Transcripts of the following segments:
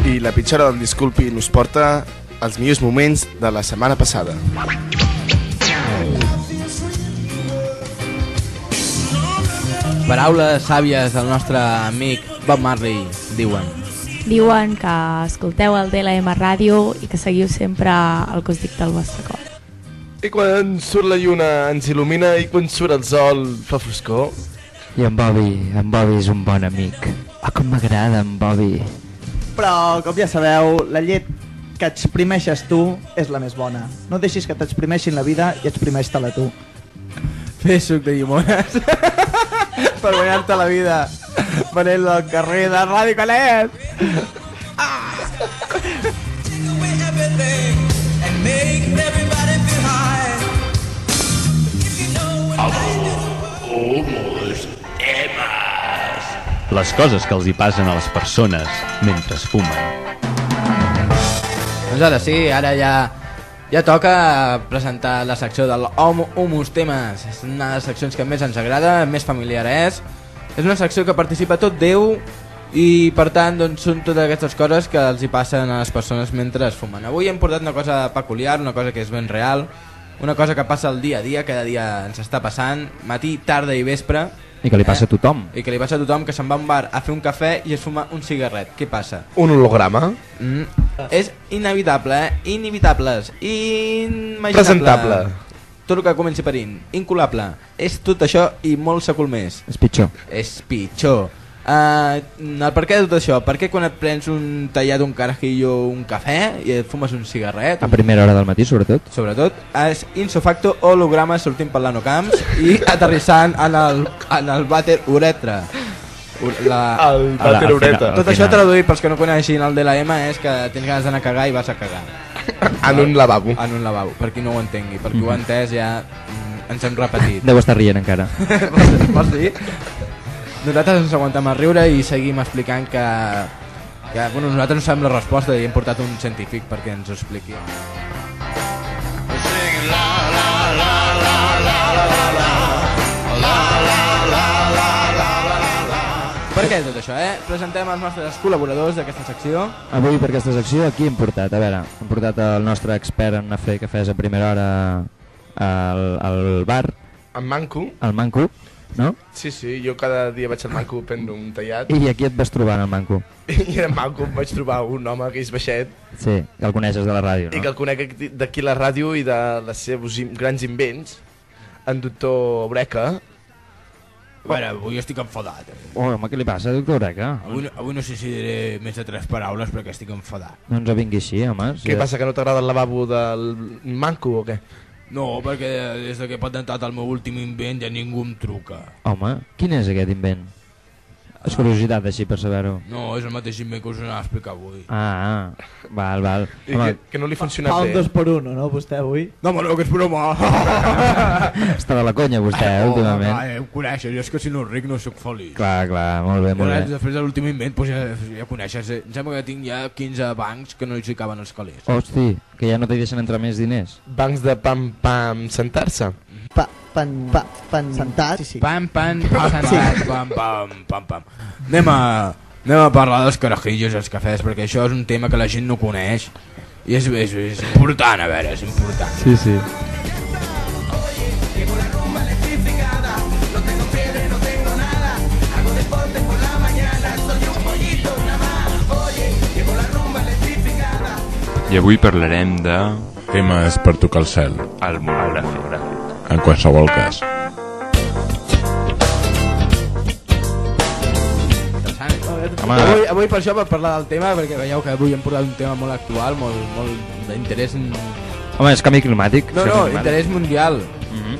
I la pitjora del Disculpi nos porta els millors moments de la setmana passada. Paraules sàvies del nostre amic Bob Marley Diuen que escolteu el DLM Ràdio i que seguiu sempre el que us dicta el vostre cor. I quan surt la lluna ens il·lumina i quan surt el sol fa foscor. I en Bobby és un bon amic. Oh, com m'agrada en Bobby. Però, com ja sabeu, la llet que exprimeixes tu és la més bona. No deixis que t'exprimeixin la vida i exprimeix-te-la tu. Fes suc de llimones per guanyar-te la vida venent al carrer de Ràdio Canet. Les coses que els hi passen a les persones mentre fumen. Doncs ara sí, ara ja toca presentar la secció del Humus Temes. És una de les seccions que més ens agrada, més familiar és. És una secció que participa tot Déu i per tant doncs, són totes aquestes coses que els hi passen a les persones mentre es fumen. Avui hem portat una cosa peculiar, una cosa que és ben real, una cosa que passa el dia a dia, cada dia ens està passant, matí, tarda i vespre. I que li passa a tothom. I que li passa a tothom, que se'n va a un bar a fer un cafè i es fuma un cigarret. Què passa? Un holograma. És inevitable, Inevitables. Inimaginable. Presentable. Tot el que comenci per incolable. És tot això i molt secul més. És pitjor. És pitjor. El per què de tot això? Per què quan et prens un tallat, un carajillo, un cafè i et fumes un cigarret? A primera hora del matí, sobretot. Sobretot, és insofacto holograma sortint per l'anocamps i aterrissant en el vàter uretra. El vàter uretra. Tot això traduït pels que no coneixin el DLM és que tens ganes d'anar a cagar i vas a cagar. En un lavabo. En un lavabo, per qui no ho entengui. Per qui ho ha entès ja ens hem repetit. Deu estar rient encara. Vols dir? Nosaltres ens aguantem a riure i seguim explicant que bueno, nosaltres no sabem la resposta i hem portat un científic perquè ens ho expliqui. Per què tot això, Presentem els nostres col·laboradors d'aquesta secció. Avui per aquesta secció aquí hem portat, a veure, hem portat el nostre expert en anar a fer cafès a primera hora al bar. En Manco. Al Manco. No? Sí, jo cada dia vaig al Manco prendre un tallat. I aquí et vas trobar en el Manco. I en Manco em vaig trobar un home que és baixet. Sí, que el coneixes de la ràdio, no? I que el conec d'aquí la ràdio i de les seus grans invents. En doctor Breca. A veure, avui estic enfadat. Oh, home, què li passa, doctor Breca? Avui no sé si diré més de 3 paraules perquè estic enfadat. No ens vingui així, home. Què passa, que no t'agrada el lavabo del Manco o què? No, perquè des que he patentat el meu últim invent ja ningú em truca. Home, quin és aquest invent? És curiositat així per saber-ho. No, és el mateix invent que us anava a explicar avui. Val. I que no li funciona Fa bé. un 2x1, no, vostè, avui? No, home, no, que és broma. Està de la conya, vostè, últimament. Em coneixes, jo és que si no ric no sóc feliç. Clar, molt bé. Després de l'últim invent, doncs ja coneixes. Em sembla que tinc ja 15 bancs que no hi caben els calés. Hosti, que ja no t'hi deixen entrar més diners. Bancs de pam, sentar-se. Sentat. Sí. Pam, sentat, pam. Anem a parlar dels carajillos i els cafès, perquè això és un tema que la gent no coneix. I és important, a veure, és important. Sí. I avui parlarem de... Temes per tocar el cel. El monogràfic. En qualsevol cas. Avui per això, per parlar del tema, perquè veieu que avui hem portat un tema molt actual, molt d'interès... Home, és canvi climàtic. No, interès mundial.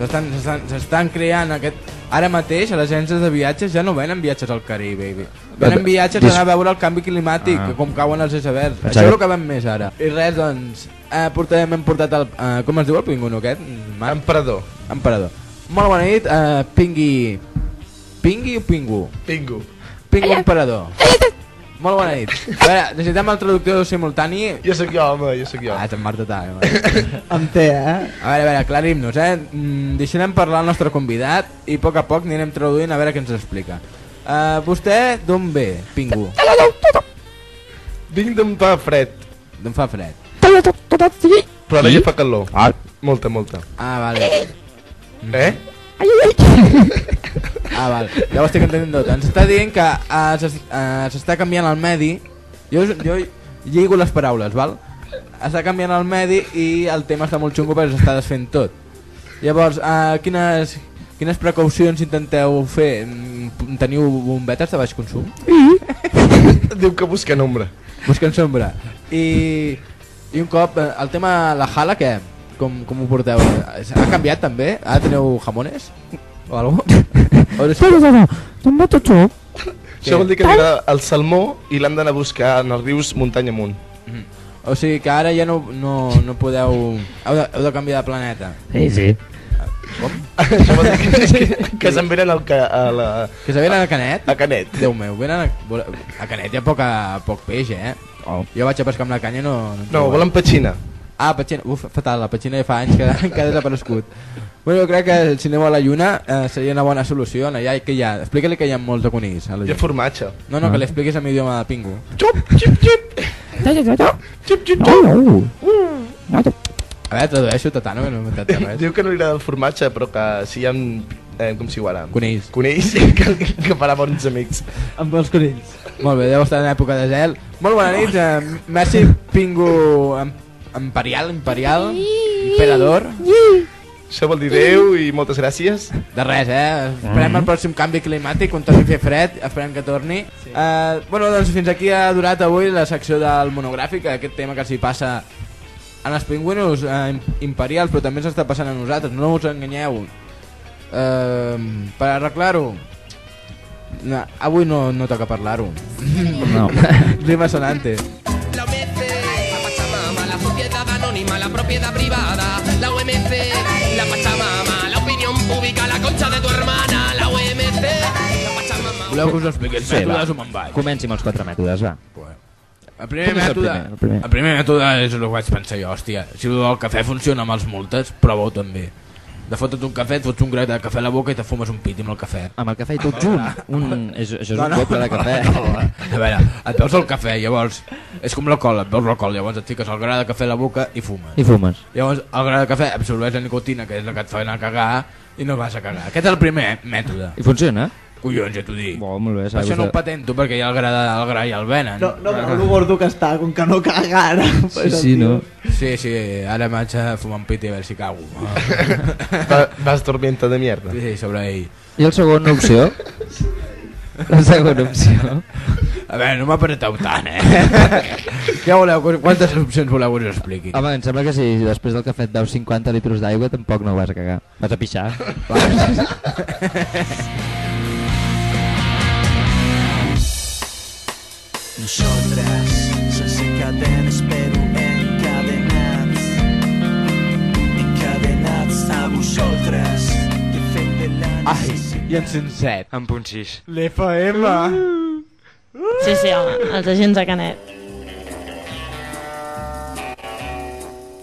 S'estan creant aquest... Ara mateix a les agències de viatges ja no venen viatges al Caribe, venen viatges a anar a veure el canvi climàtic, com cauen els icebergs. Això és el que ven més ara. I res, doncs, hem portat el... com es diu el pinguno aquest? Emperador. Molt bona nit, Pingui... Pingui o Pingu? Pingu. Pingu emperador. Molt bona nit. A veure, necessitem el traductor simultani. Jo sóc jo, home, jo sóc jo. Ah, te'n Marta tal. Em té, A veure, aclarim-nos, deixarem parlar el nostre convidat i a poc anirem traduint a veure què ens explica. Vostè d'on ve, Pingu? Vinc d'on fa fred. D'on fa fred? Però ara ja fa calor. Molta. Ah, vale. Ah, val, ja ho estic entenent tot. Ens està dient que s'està canviant el medi. Jo lligo les paraules, val? Està canviant el medi i el tema està molt xungo perquè s'està desfent tot. Llavors, quines precaucions intenteu fer? Teniu bombetes de baix consum? Diu que busquen ombra. Busquen sombra. I un cop, el tema la jala, què? Com ho porteu? Ha canviat també? Ara teniu jamones? O alguna cosa? Això vol dir que anirà al salmó i l'han d'anar a buscar en els rius muntanya amunt. O sigui que ara ja no podeu... Heu de canviar de planeta. Sí. Com? Això vol dir que se'n venen a la... Que se venen a Canet? A Canet. Déu meu, venen a Canet hi ha poc peix, Jo vaig a pescar amb la canya i no, volen petxina. Ah, petxina, fatal, la petxina ja fa anys que ha desaparegut. Bueno, jo crec que si aneu a la lluna seria una bona solució allà que hi ha. Explica-li que hi ha molts aconís. Hi ha formatge. No, que li expliquis en idioma de Pingu. Xup, xip, xip. Xup, xip, xup. A veure, tradueixo, Tatano, que no m'he entès res. Diu que no li agrada el formatge, però que si hi ha... com si ho ara? Conills. Conills, que farà bons amics. Amb els conills. Molt bé, deu estar en època de gel. Molt bona nit, merci Pingu Imperial, Imperador. Això vol dir Déu i moltes gràcies. De res, esperem el pròxim canvi climàtic, quan torni a fer fred, esperem que torni. Bueno, doncs fins aquí ha durat avui la secció del monogràfic, aquest tema que s'hi passa en els pingüinos imperials, però també s'està passant a nosaltres, no us enganyeu. Per arreglar-ho, avui no toca parlar-ho. No. Rima sonante. La OMC, la Pachamama, la sociedad anónima, la propiedad privada, la OMC, la Pachamama, la opinión pública, la concha de tu hermana, la OMC, la Pachamama. Voleu que us expliqui els mètodes o me'n vaig? Comenci amb els 4 mètodes, va. El primer mètode és el que vaig pensar jo, hòstia, si el cafè funciona amb els multes, prova-ho també. De fotre't un cafè, et fots un gra de cafè a la boca i te fumes un pit amb el cafè. Amb el cafè i tot junt? Això és un doble de cafè. A veure, et veus el cafè, llavors és com l'alcohol, et veus l'alcohol, llavors et fiques el gra de cafè a la boca i fumes. I fumes. Llavors el gra de cafè absorbeix la nicotina, que és la que et fa anar a cagar, i no vas a cagar. Aquest és el primer mètode. I funciona? Collons, ja t'ho dic. Molt bé, això no ho patento perquè hi ha el gra i el venen. No, però el gordo que està, com que no caga ara. Sí, no? Sí, ara vaig a fumar un pit i a veure si cago. Vas dormienta de mierda. Sí, sobre ell. I la segona opció? La segona opció? A veure, no m'apreteu tant, Què voleu? Quantes opcions voleu que us expliqui? Home, em sembla que si després del cafè et veus 50 litres d'aigua tampoc no vas a cagar. Vas a pixar. Nosaltres, sense cadenes però encadenats a vosaltres, que fem de l'any. Ai, i en 107. En punt 6. L'FM. Sí, home, els agents de Canet.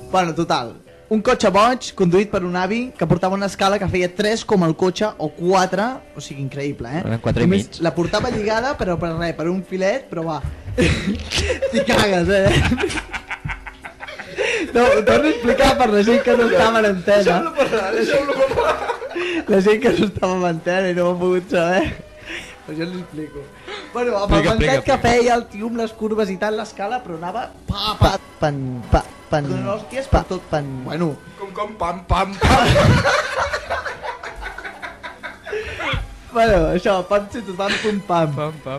Bueno, total, un cotxe boig conduït per un avi que portava una escala que feia 3 com el cotxe o 4, o sigui, increïble, Eren 4 i mig. La portava lligada, però per res, per un filet, però va. T'hi cagues, No, ho torno a explicar per la gent que no estava en antena. Deixeu-lo parlar. La gent que no estava en antena i no ho ha pogut saber. Però jo l'explico. Bueno, amb el banquet que feia el tio amb les curves i tal, l'escala, però anava donant hòsties per tot bueno. Com pam. Bueno, això, pam.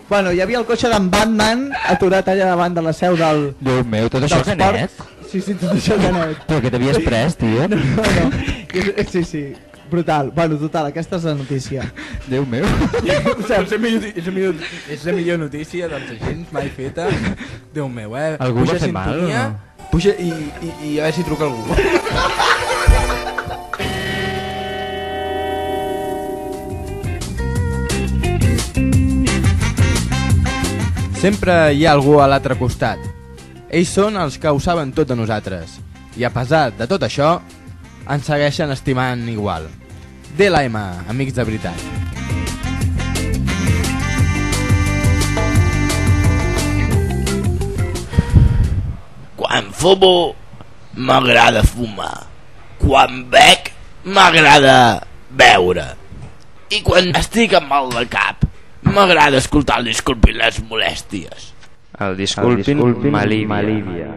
Bueno, hi havia el cotxe d'en Batman aturat allà davant de la seu del... Déu meu, tot això és net? Sí, tot això és net. Però què t'havies pres, tio? No. Sí. Brutal. Bueno, total, aquesta és la notícia. Déu meu. És la millor notícia dels agents mai feta. Déu meu, Algú va fer mal o no? Puja i a veure si truca algú. Sempre hi ha algú a l'altre costat. Ells són els que ho saben tot de nosaltres. I a pesar de tot això, ens segueixen estimant igual. DLM, amics de veritat. Quan fumo, m'agrada fumar. Quan bec, m'agrada beure. I quan estic amb mal de cap, m'agrada escoltar el Disculpin les molèsties. El Disculpin m'alivia.